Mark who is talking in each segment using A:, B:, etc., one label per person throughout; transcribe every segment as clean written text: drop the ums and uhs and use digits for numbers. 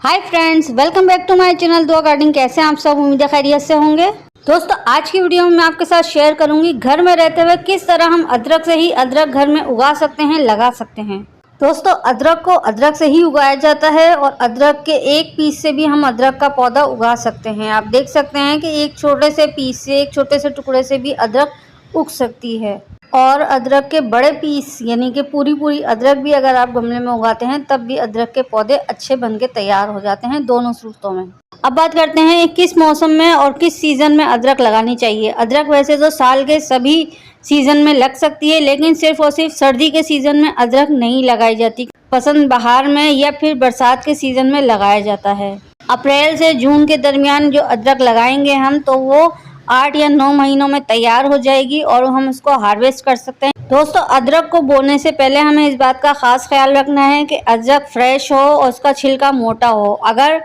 A: Hi friends, welcome back to my channel Dua gardening. कैसे हैं आप सब? उम्मीद है खैरियत से होंगे। दोस्तों, आज की वीडियो में मैं आपके साथ शेयर करूंगी घर में रहते हुए किस तरह हम अदरक से ही अदरक घर में उगा सकते हैं, लगा सकते हैं। दोस्तों, अदरक को अदरक से ही उगाया जाता है और अदरक के एक पीस से भी हम अदरक का पौधा उगा सकते हैं। आप देख सकते हैं कि एक छोटे से पीस से, एक छोटे से टुकड़े से भी अदरक उग सकती है। और अदरक के बड़े पीस यानी कि पूरी अदरक भी अगर आप गमले में उगाते हैं तब भी अदरक के पौधे अच्छे बन के तैयार हो जाते हैं, दोनों सूरतों में। अब बात करते हैं किस मौसम में और किस सीज़न में अदरक लगानी चाहिए। अदरक वैसे तो साल के सभी सीज़न में लग सकती है, लेकिन सिर्फ और सिर्फ सर्दी के सीज़न में अदरक नहीं लगाई जाती। पसंद बहार में या फिर बरसात के सीज़न में लगाया जाता है। अप्रैल से जून के दरमियान जो अदरक लगाएंगे हम, तो वो 8 या 9 महीनों में तैयार हो जाएगी और हम उसको हार्वेस्ट कर सकते हैं। दोस्तों, अदरक को बोने से पहले हमें इस बात का खास ख्याल रखना है कि अदरक फ्रेश हो और उसका छिलका मोटा हो। अगर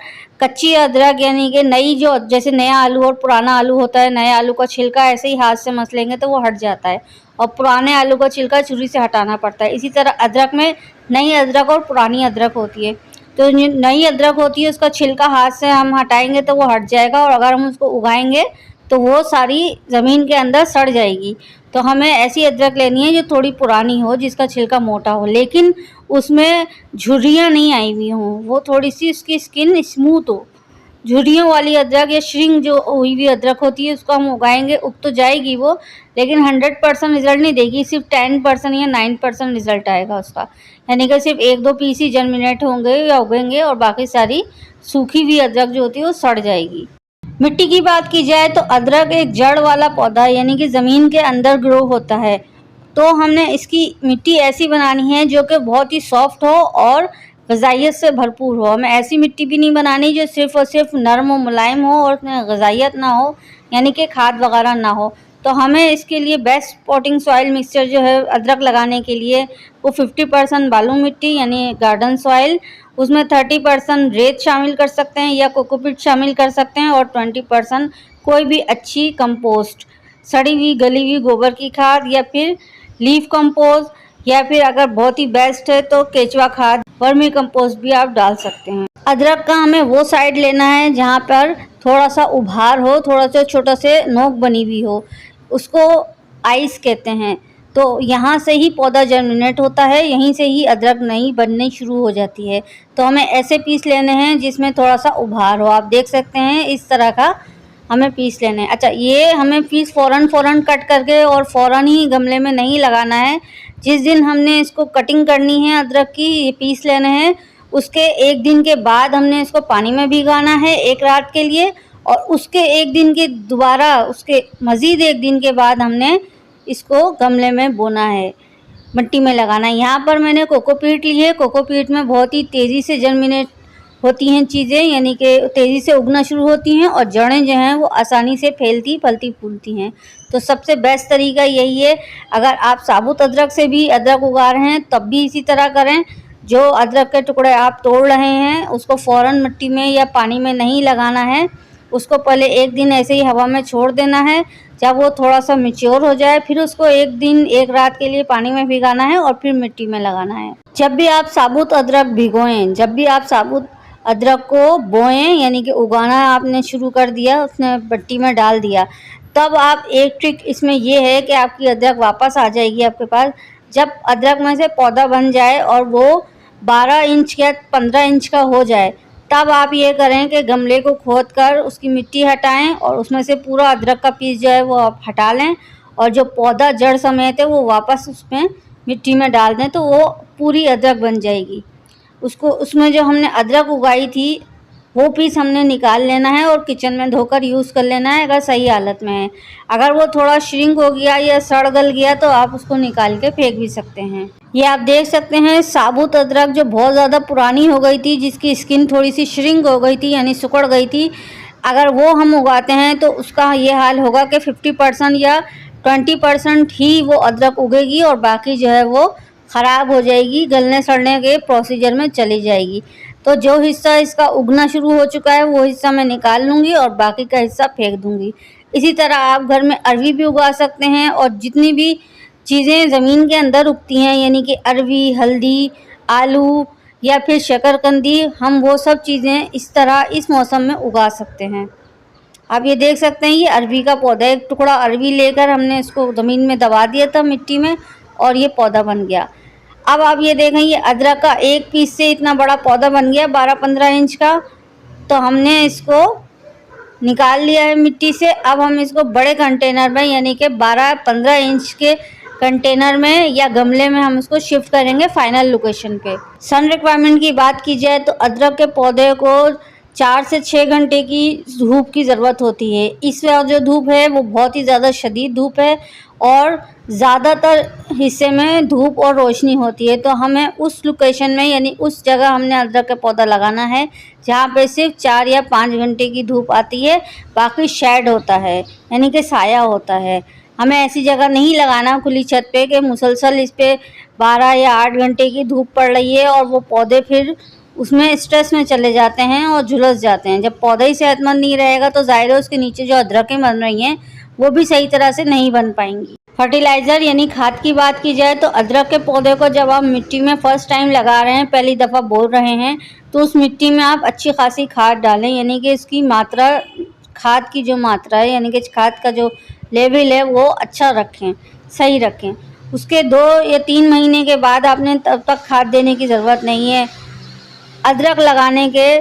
A: कच्ची अदरक यानी कि नई, जो जैसे नया आलू और पुराना आलू होता है, नए आलू का छिलका ऐसे ही हाथ से मसलेंगे तो वो हट जाता है और पुराने आलू का छिलका छुरी से हटाना पड़ता है। इसी तरह अदरक में नई अदरक और पुरानी अदरक होती है। तो नई अदरक होती है, उसका छिलका हाथ से हम हटाएंगे तो वो हट जाएगा और अगर हम उसको उगाएंगे तो वो सारी ज़मीन के अंदर सड़ जाएगी। तो हमें ऐसी अदरक लेनी है जो थोड़ी पुरानी हो, जिसका छिलका मोटा हो, लेकिन उसमें झुर्रियाँ नहीं आई हुई हों, वो थोड़ी सी उसकी स्किन स्मूथ हो। झुर्रियों वाली अदरक या श्रिंक जो हुई हुई अदरक होती है, उसको हम उगाएंगे, उग तो जाएगी वो, लेकिन 100% रिजल्ट नहीं देगी। सिर्फ 10% या 9% रिजल्ट आएगा उसका। यानी कि सिर्फ 1-2 पीस ही जर्मिनेट होंगे या उगेंगे और बाकी सारी सूखी हुई अदरक जो होती है वो सड़ जाएगी। मिट्टी की बात की जाए तो अदरक एक जड़ वाला पौधा है, यानी कि ज़मीन के अंदर ग्रो होता है। तो हमने इसकी मिट्टी ऐसी बनानी है जो कि बहुत ही सॉफ्ट हो और ग़िज़ाइयत से भरपूर हो। हमें ऐसी मिट्टी भी नहीं बनानी जो सिर्फ़ और सिर्फ नरम और मुलायम हो और उसमें ग़िज़ाइयत ना हो, यानी कि खाद वगैरह ना हो। तो हमें इसके लिए बेस्ट पॉटिंग सॉइल मिक्सचर जो है अदरक लगाने के लिए, वो 50% बालू मिट्टी यानी गार्डन सॉइल, उसमें 30% रेत शामिल कर सकते हैं या कोकोपीट शामिल कर सकते हैं और 20% कोई भी अच्छी कंपोस्ट, सड़ी हुई गली हुई गोबर की खाद या फिर लीफ कंपोस्ट, या फिर अगर बहुत ही बेस्ट है तो केचुआ खाद, वर्मी कंपोस्ट भी आप डाल सकते हैं। अदरक का हमें वो साइड लेना है जहाँ पर थोड़ा सा उभार हो, थोड़ा सा छोटा से नोक बनी हुई हो, उसको आइस कहते हैं। तो यहाँ से ही पौधा जर्मिनेट होता है, यहीं से ही अदरक नई बननी शुरू हो जाती है। तो हमें ऐसे पीस लेने हैं जिसमें थोड़ा सा उभार हो। आप देख सकते हैं इस तरह का हमें पीस लेने हैं। अच्छा, ये हमें पीस फ़ौरन कट करके और फ़ौरन ही गमले में नहीं लगाना है। जिस दिन हमने इसको कटिंग करनी है अदरक की, ये पीस लेने हैं, उसके 1 दिन के बाद हमने इसको पानी में भिगाना है 1 रात के लिए, और उसके 1 दिन के दोबारा, उसके मज़ीद 1 दिन के बाद हमने इसको गमले में बोना है, मिट्टी में लगाना है। यहाँ पर मैंने कोकोपीट ली है। कोकोपीट में बहुत ही तेज़ी से जर्मिनेट होती हैं चीज़ें, यानी कि तेज़ी से उगना शुरू होती हैं और जड़ें जो हैं वो आसानी से फैलती फलती फूलती हैं। तो सबसे बेस्ट तरीका यही है। अगर आप साबुत अदरक से भी अदरक उगा रहे हैं तब भी इसी तरह करें। जो अदरक के टुकड़े आप तोड़ रहे हैं उसको फ़ौरन मिट्टी में या पानी में नहीं लगाना है, उसको पहले 1 दिन ऐसे ही हवा में छोड़ देना है। जब वो थोड़ा सा मैच्योर हो जाए फिर उसको 1 दिन 1 रात के लिए पानी में भिगाना है और फिर मिट्टी में लगाना है। जब भी आप साबुत अदरक भिगोएं, जब भी आप साबुत अदरक को बोएं, यानी कि उगाना आपने शुरू कर दिया, उसने मिट्टी में डाल दिया, तब आप, एक ट्रिक इसमें ये है कि आपकी अदरक वापस आ जाएगी आपके पास। जब अदरक में से पौधा बन जाए और वो 12 इंच या 15 इंच का हो जाए, तब आप ये करें कि गमले को खोद कर उसकी मिट्टी हटाएं और उसमें से पूरा अदरक का पीस जो है वो आप हटा लें और जो पौधा जड़ समेत है वो वापस उसमें मिट्टी में डाल दें, तो वो पूरी अदरक बन जाएगी। उसको, उसमें जो हमने अदरक उगाई थी वो पीस हमने निकाल लेना है और किचन में धोकर यूज़ कर लेना है अगर सही हालत में है। अगर वो थोड़ा श्रिंक हो गया या सड़ गल गया तो आप उसको निकाल के फेंक भी सकते हैं। ये आप देख सकते हैं साबुत अदरक जो बहुत ज़्यादा पुरानी हो गई थी, जिसकी स्किन थोड़ी सी श्रिंक हो गई थी यानी सिकुड़ गई थी, अगर वो हम उगाते हैं तो उसका ये हाल होगा कि 50% या 20% ही वो अदरक उगेगी और बाकी जो है वो ख़राब हो जाएगी, गलने सड़ने के प्रोसीजर में चली जाएगी। तो जो हिस्सा इसका उगना शुरू हो चुका है वो हिस्सा मैं निकाल लूँगी और बाकी का हिस्सा फेंक दूँगी। इसी तरह आप घर में अरवी भी उगा सकते हैं और जितनी भी चीज़ें ज़मीन के अंदर उगती हैं, यानी कि अरवी, हल्दी, आलू या फिर शकरकंदी, हम वो सब चीज़ें इस तरह इस मौसम में उगा सकते हैं। आप ये देख सकते हैं, ये अरबी का पौधा है। एक टुकड़ा अरबी लेकर हमने इसको ज़मीन में दबा दिया था मिट्टी में, और ये पौधा बन गया। अब आप ये देखें, ये अदरक का एक पीस से इतना बड़ा पौधा बन गया 12-15 इंच का। तो हमने इसको निकाल लिया है मिट्टी से। अब हम इसको बड़े कंटेनर में, यानी कि 12-15 इंच के कंटेनर में या गमले में हम इसको शिफ्ट करेंगे फाइनल लोकेशन पे। सन रिक्वायरमेंट की बात की जाए तो अदरक के पौधे को 4 से 6 घंटे की धूप की ज़रूरत होती है। इस वक्त जो धूप है वो बहुत ही ज़्यादा शदीद धूप है और ज़्यादातर हिस्से में धूप और रोशनी होती है। तो हमें उस लोकेशन में, यानी उस जगह हमने अदरक का पौधा लगाना है जहाँ पे सिर्फ 4 या 5 घंटे की धूप आती है, बाकी शेड होता है, यानी कि साया होता है। हमें ऐसी जगह नहीं लगाना खुली छत पे कि मुसलसल इस पे 12 या 8 घंटे की धूप पड़ रही है और वो पौधे फिर उसमें स्ट्रेस में चले जाते हैं और झुलस जाते हैं। जब पौधा ही सेहतमंद नहीं रहेगा तो ज़ाहिर है उसके नीचे जो अदरकें बन रही हैं वो भी सही तरह से नहीं बन पाएंगी। फर्टिलाइज़र यानी खाद की बात की जाए तो अदरक के पौधे को जब आप मिट्टी में फ़र्स्ट टाइम लगा रहे हैं, पहली दफ़ा बो रहे हैं, तो उस मिट्टी में आप अच्छी खासी खाद डालें, यानी कि इसकी मात्रा, खाद की जो मात्रा है, यानी कि खाद का जो लेवल है वो अच्छा रखें, सही रखें। उसके 2 या 3 महीने के बाद आपने तब तक खाद देने की ज़रूरत नहीं है। अदरक लगाने के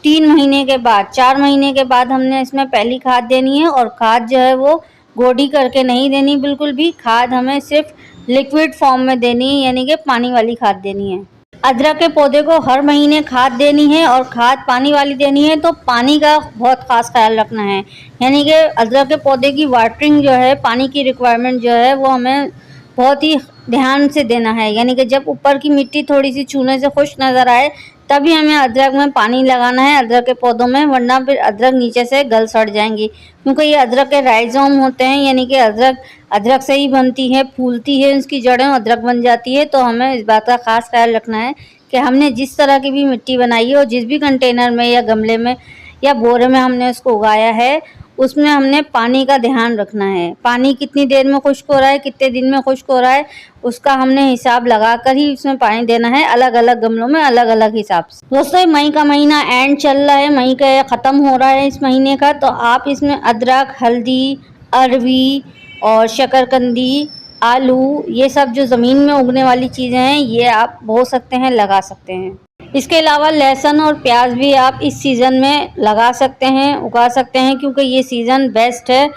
A: 3 महीने के बाद, 4 महीने के बाद हमने इसमें पहली खाद देनी है। और खाद जो है वो गोडी करके नहीं देनी बिल्कुल भी। खाद हमें सिर्फ लिक्विड फॉर्म में देनी है, यानी कि पानी वाली खाद देनी है। अदरक के पौधे को हर महीने खाद देनी है और खाद पानी वाली देनी है। तो पानी का बहुत ख़ास ख्याल रखना है, यानी कि अदरक के पौधे की वाटरिंग जो है, पानी की रिक्वायरमेंट जो है वो हमें बहुत ही ध्यान से देना है। यानी कि जब ऊपर की मिट्टी थोड़ी सी छूने से खुश नज़र आए तभी हमें अदरक में पानी लगाना है, अदरक के पौधों में, वरना फिर अदरक नीचे से गल सड़ जाएंगी। क्योंकि ये अदरक के राइजोम होते हैं, यानी कि अदरक से ही बनती है, फूलती है, उसकी जड़ें अदरक बन जाती है। तो हमें इस बात का ख़ास ख्याल रखना है कि हमने जिस तरह की भी मिट्टी बनाई है और जिस भी कंटेनर में या गमले में या बोरे में हमने उसको उगाया है, उसमें हमने पानी का ध्यान रखना है। पानी कितनी देर में खुश्क हो रहा है, कितने दिन में खुश्क हो रहा है, उसका हमने हिसाब लगा कर ही उसमें पानी देना है, अलग अलग गमलों में अलग अलग हिसाब से। दोस्तों, मई का महीना एंड चल रहा है, मई का ख़त्म हो रहा है इस महीने का। तो आप इसमें अदरक, हल्दी, अरवी और शकरकंदी, आलू, ये सब जो ज़मीन में उगने वाली चीज़ें हैं ये आप बो सकते हैं, लगा सकते हैं। इसके अलावा लहसुन और प्याज भी आप इस सीज़न में लगा सकते हैं, उगा सकते हैं, क्योंकि ये सीज़न बेस्ट है।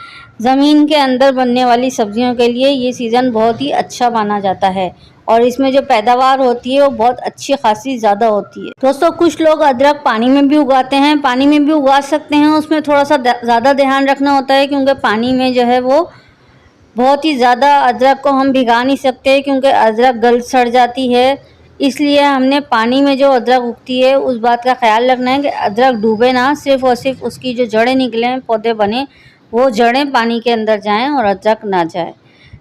A: ज़मीन के अंदर बनने वाली सब्जियों के लिए ये सीज़न बहुत ही अच्छा माना जाता है और इसमें जो पैदावार होती है वो बहुत अच्छी खासी ज़्यादा होती है। दोस्तों, कुछ लोग अदरक पानी में भी उगाते हैं, पानी में भी उगा सकते हैं। उसमें थोड़ा सा ज़्यादा ध्यान रखना होता है, क्योंकि पानी में जो है वो बहुत ही ज़्यादा अदरक को हम भिगा नहीं सकते, क्योंकि अदरक गल सड़ जाती है। इसलिए हमने पानी में जो अदरक उगती है उस बात का ख्याल रखना है कि अदरक डूबे ना, सिर्फ़ और सिर्फ उसकी जो जड़ें निकलें, पौधे बने, वो जड़ें पानी के अंदर जाएं और अदरक ना जाए।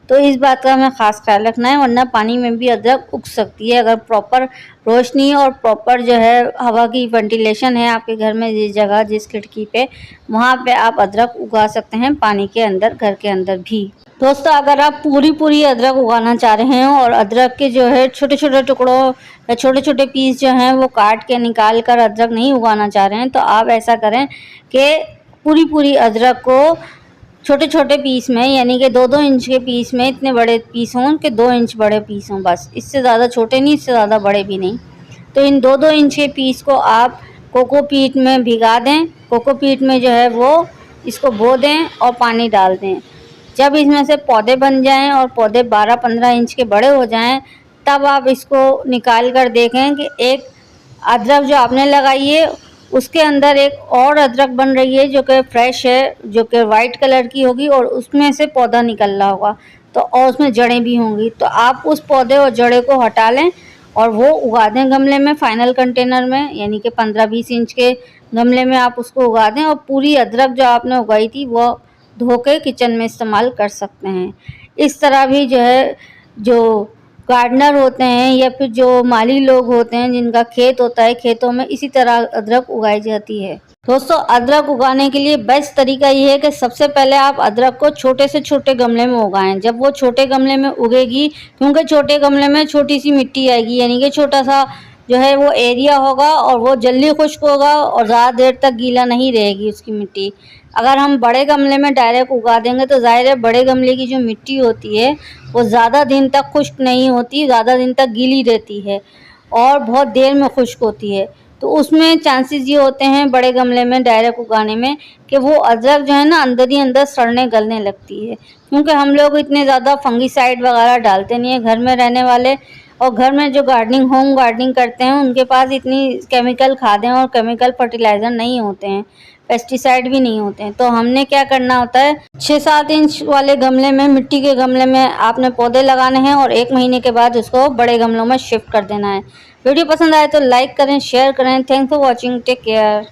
A: तो इस बात का हमें ख़ास ख्याल रखना है, वरना पानी में भी अदरक उग सकती है। अगर प्रॉपर रोशनी और प्रॉपर जो है हवा की वेंटिलेशन है आपके घर में, जिस जगह, जिस खिड़की पे, वहाँ पे आप अदरक उगा सकते हैं पानी के अंदर, घर के अंदर भी। दोस्तों, अगर आप पूरी अदरक उगाना चाह रहे हैं और अदरक के जो है छोटे छोटे टुकड़ों या छोटे छोटे पीस जो हैं वो काट के निकाल कर अदरक नहीं उगाना चाह रहे हैं, तो आप ऐसा करें कि पूरी अदरक को छोटे छोटे पीस में, यानी कि 2-2 इंच के पीस में, इतने बड़े पीस हों कि 2 इंच बड़े पीस हों, बस, इससे ज़्यादा छोटे नहीं, इससे ज़्यादा बड़े भी नहीं। तो इन 2-2 इंच के पीस को आप कोकोपीट में भिगा दें। कोकोपीट में जो है वो इसको बो दें और पानी डाल दें। जब इसमें से पौधे बन जाएं और पौधे 12-15 इंच के बड़े हो जाएं, तब आप इसको निकाल कर देखें कि एक अदरक जो आपने लगाई है उसके अंदर एक और अदरक बन रही है जो कि फ्रेश है, जो कि वाइट कलर की होगी और उसमें से पौधा निकल रहा होगा, तो और उसमें जड़ें भी होंगी। तो आप उस पौधे और जड़े को हटा लें और वो उगा दें गमले में, फाइनल कंटेनर में, यानी कि 15-20 इंच के गमले में आप उसको उगा दें। और पूरी अदरक जो आपने उगाई थी वो धो के किचन में इस्तेमाल कर सकते हैं। इस तरह भी जो है, जो गार्डनर होते हैं या फिर जो माली लोग होते हैं जिनका खेत होता है, खेतों में इसी तरह अदरक उगाई जाती है। दोस्तों, अदरक उगाने के लिए बेस्ट तरीका ये है कि सबसे पहले आप अदरक को छोटे से छोटे गमले में उगाएं। जब वो छोटे गमले में उगेगी, क्योंकि छोटे गमले में छोटी सी मिट्टी आएगी, यानी कि छोटा सा जो है वो एरिया होगा और वो जल्दी खुश्क होगा और ज़्यादा देर तक गीला नहीं रहेगी उसकी मिट्टी। अगर हम बड़े गमले में डायरेक्ट उगा देंगे तो ज़ाहिर है बड़े गमले की जो मिट्टी होती है वो ज़्यादा दिन तक खुश्क नहीं होती, ज़्यादा दिन तक गीली रहती है और बहुत देर में खुश्क होती है। तो उसमें चांसेस ये होते हैं बड़े गमले में डायरेक्ट उगाने में कि वो अदरक जो है ना अंदर ही अंदर सड़ने गलने लगती है, क्योंकि हम लोग इतने ज़्यादा फंगीसाइड वगैरह डालते नहीं है घर में रहने वाले, और घर में जो गार्डनिंग होम गार्डनिंग करते हैं उनके पास इतनी केमिकल खादें और केमिकल फर्टिलाइज़र नहीं होते हैं, पेस्टिसाइड भी नहीं होते हैं। तो हमने क्या करना होता है, 6-7 इंच वाले गमले में, मिट्टी के गमले में आपने पौधे लगाने हैं और 1 महीने के बाद उसको बड़े गमलों में शिफ्ट कर देना है। वीडियो पसंद आए तो लाइक करें, शेयर करें। Thanks for watching, take care.